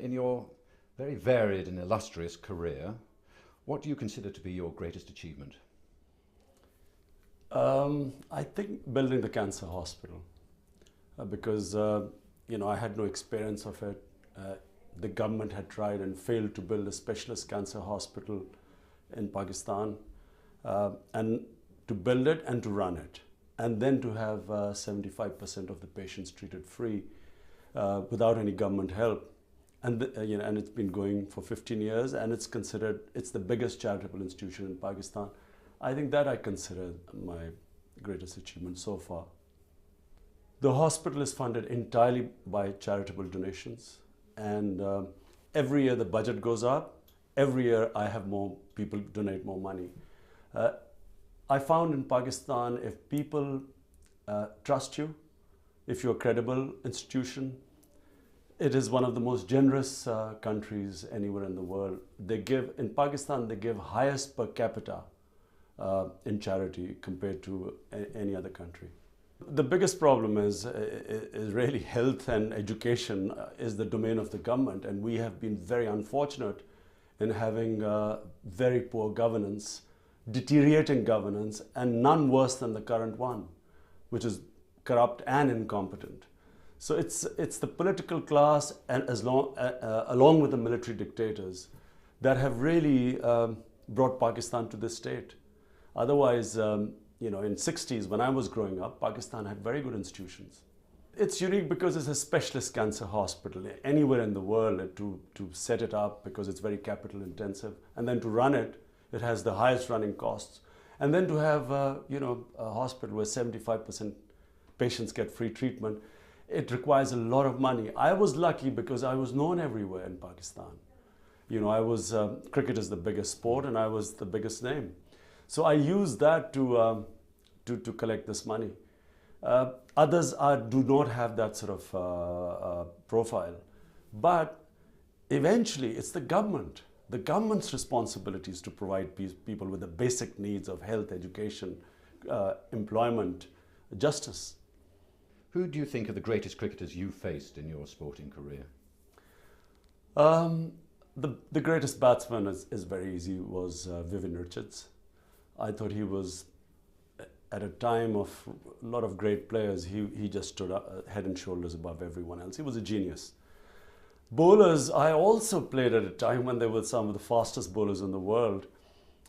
In your very varied and illustrious career, what do you consider to be your greatest achievement? I think building the cancer hospital, because I had no experience of it. The government had tried and failed to build a specialist cancer hospital in Pakistan, and to build it and to run it, and then to have 75% of the patients treated free without any government help. And it's been going for 15 years, and it's the biggest charitable institution in Pakistan. I think that I consider my greatest achievement so far. The hospital is funded entirely by charitable donations, and every year the budget goes up. Every year I have more people donate more money. I found in Pakistan, if people trust you, if you're a credible institution, it is one of the most generous countries anywhere in the world. In Pakistan, they give highest per capita in charity compared to any other country. The biggest problem is really health and education is the domain of the government, and we have been very unfortunate in having very poor governance, deteriorating governance, and none worse than the current one, which is corrupt and incompetent. So it's the political class and along with the military dictators that have really brought Pakistan to this state. Otherwise, in 60s when I was growing up, Pakistan had very good institutions. It's unique because it's a specialist cancer hospital. Anywhere in the world to set it up, because it's very capital intensive, and then to run it, it has the highest running costs. And then to have a hospital where 75% patients get free treatment, it requires a lot of money. I was lucky because I was known everywhere in Pakistan. Cricket is the biggest sport, and I was the biggest name. So I used that to collect this money. Others do not have that sort of profile. But eventually, it's the government. The government's responsibility is to provide people with the basic needs of health, education, employment, justice. Who do you think are the greatest cricketers you faced in your sporting career? The greatest batsman is very easy, was Vivian Richards. I thought he was, at a time of a lot of great players, he just stood up head and shoulders above everyone else. He was a genius. Bowlers, I also played at a time when they were some of the fastest bowlers in the world.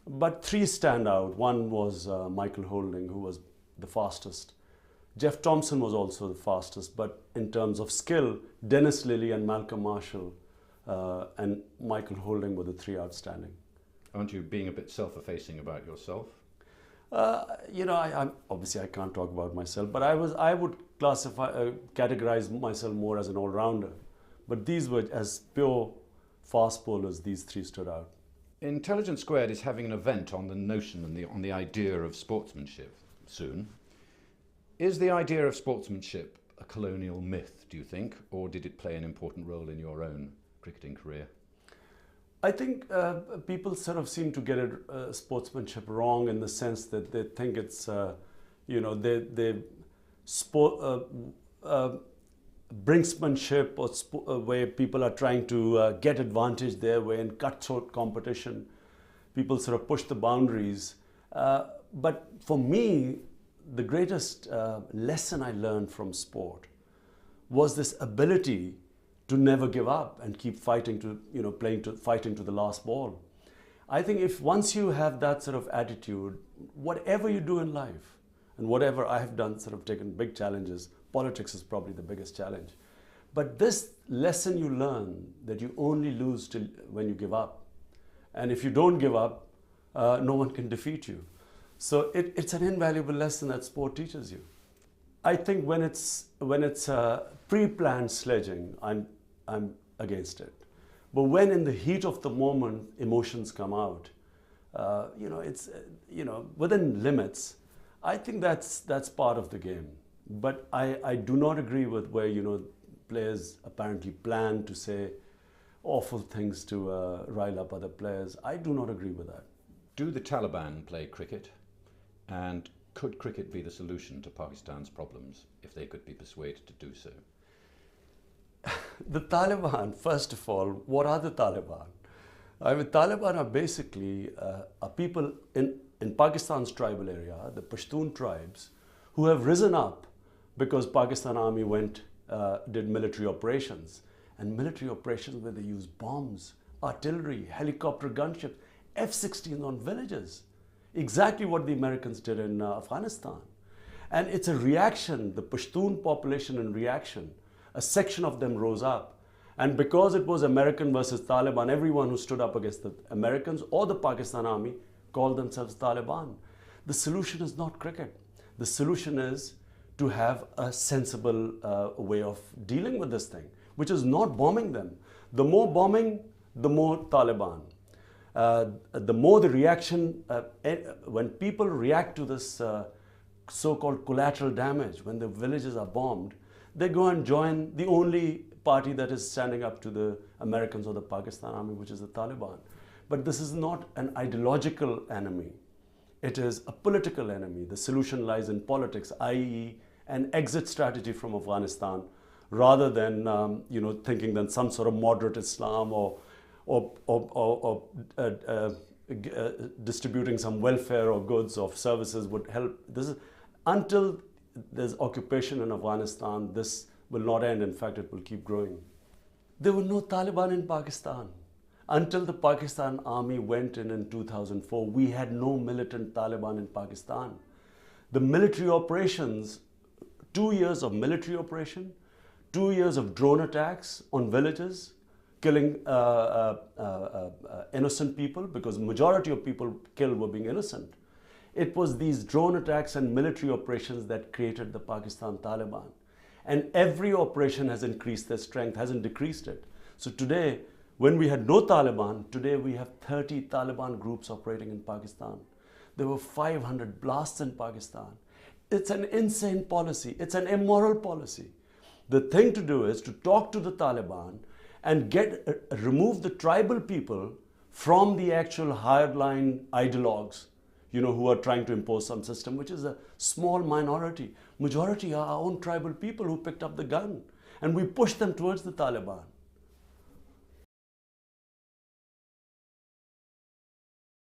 But three stand out. One was Michael Holding, who was the fastest. Jeff Thompson was also the fastest, but in terms of skill, Dennis Lillee and Malcolm Marshall and Michael Holding were the three outstanding. Aren't you being a bit self-effacing about yourself? Obviously I can't talk about myself, but I would categorize myself more as an all-rounder. But these were, as pure fast bowlers, these three stood out. Intelligence Squared is having an event on the notion and on the idea of sportsmanship soon. Is the idea of sportsmanship a colonial myth, do you think, or did it play an important role in your own cricketing career? I think people sort of seem to get sportsmanship wrong, in the sense that they think it's, brinksmanship, or where people are trying to get advantage their way in cutthroat competition. People sort of push the boundaries. But for me, the greatest lesson I learned from sport was this ability to never give up and keep fighting fighting to the last ball. I think if once you have that sort of attitude, whatever you do in life, and whatever I have done, sort of taken big challenges, politics is probably the biggest challenge. But this lesson you learn, that you only lose when you give up. And if you don't give up, no one can defeat you. So it's an invaluable lesson that sport teaches you. I think when it's pre-planned sledging, I'm against it. But when in the heat of the moment emotions come out, within limits, I think that's part of the game. But I do not agree with where players apparently plan to say awful things to rile up other players. I do not agree with that. Do the Taliban play cricket? And could cricket be the solution to Pakistan's problems if they could be persuaded to do so? The Taliban, first of all, what are the Taliban? I mean, Taliban are basically people in Pakistan's tribal area, the Pashtun tribes, who have risen up because Pakistan Army did military operations. And military operations where they use bombs, artillery, helicopter gunships, F-16s on villages. Exactly what the Americans did in Afghanistan. And it's a reaction, the Pashtun population in reaction. A section of them rose up. And because it was American versus Taliban, everyone who stood up against the Americans or the Pakistan Army called themselves Taliban. The solution is not cricket. The solution is to have a sensible way of dealing with this thing, which is not bombing them. The more bombing, the more Taliban. The more the reaction, when people react to this so-called collateral damage, when the villages are bombed, they go and join the only party that is standing up to the Americans or the Pakistan Army, which is the Taliban. But this is not an ideological enemy. It is a political enemy. The solution lies in politics, i.e. an exit strategy from Afghanistan, rather than thinking that some sort of moderate Islam or distributing some welfare or goods or services would help. This is until there's occupation in Afghanistan, this will not end. In fact, it will keep growing. There were no Taliban in Pakistan. Until the Pakistan Army went in 2004, we had no militant Taliban in Pakistan. The military operations, 2 years of military operation, 2 years of drone attacks on villages, killing innocent people, because majority of people killed were being innocent. It was these drone attacks and military operations that created the Pakistan Taliban. And every operation has increased their strength, hasn't decreased it. So today, when we had no Taliban, today we have 30 Taliban groups operating in Pakistan. There were 500 blasts in Pakistan. It's an insane policy. It's an immoral policy. The thing to do is to talk to the Taliban and remove the tribal people from the actual hardline ideologues, who are trying to impose some system, which is a small minority. Majority are our own tribal people who picked up the gun, and we push them towards the Taliban.